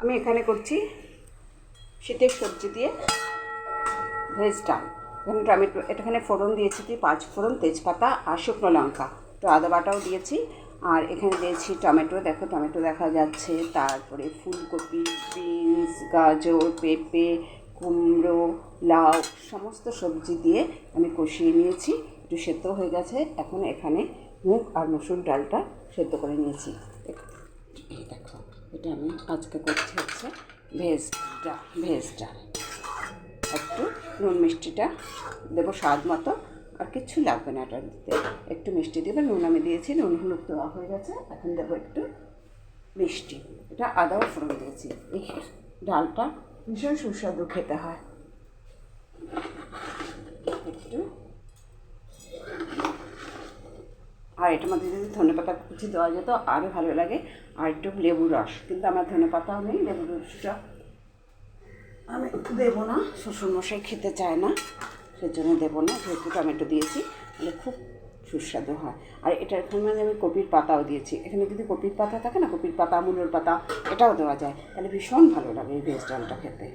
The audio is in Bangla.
আমি এখানে করছি শীতের সবজি দিয়ে ভেজ ডাল। এখানে টমেটো, এখানে ফোড়ন দিয়েছি 5 ফোড়ন, তেজপাতা আর শুকনো লঙ্কা, তো আদা বাটাও দিয়েছি। আর এখানে দিয়েছি টমেটো, দেখো টমেটো দেখা যাচ্ছে, তারপরে ফুলকপি, বিনস, গাজর, পেঁপে, কুমড়ো, লাউ সমস্ত সবজি দিয়ে আমি কষিয়ে নিয়েছি। একটু সেদ্ধ হয়ে গেছে। এখন এখানে মুগ আর মসুর ডালটা সেদ্ধ করে নিয়েছি। এই দেখো, এটা আমি আজকে করছি হচ্ছে ভেজ ডাল। একটু নুন মিষ্টিটা দেবো স্বাদ মতো, আর কিচ্ছু লাগবে না এটা দিতে। একটু মিষ্টি দেবে, নুন আমি দিয়েছি, নুন হলুদ দেওয়া হয়ে গেছে। এখন দেবো একটু মিষ্টি, এটা আদাও ফোড়ন দিয়েছি। এই ডালটা ভীষণ সুস্বাদু খেতে হয়। একটু, আর এটার মধ্যে যদি ধনেপাতা কুচি দেওয়া যেত আরও ভালো লাগে, আর একটু লেবু রস, কিন্তু আমার ধনেপাতাও নেই, লেবু রসটা আমি দেবো না, শ্বশুরমশাই খেতে চায় না, সেজন্য দেবো না। যেহেতু টমেটো দিয়েছি তাহলে খুব সুস্বাদু হয়। আর এটার এখানে আমি কপির পাতাও দিয়েছি। এখানে যদি কপির পাতা থাকে না, কপির পাতা, মূলোর পাতা, এটাও দেওয়া যায়, তাহলে ভীষণ ভালো লাগে এই ভেজ ডালটা খেতে।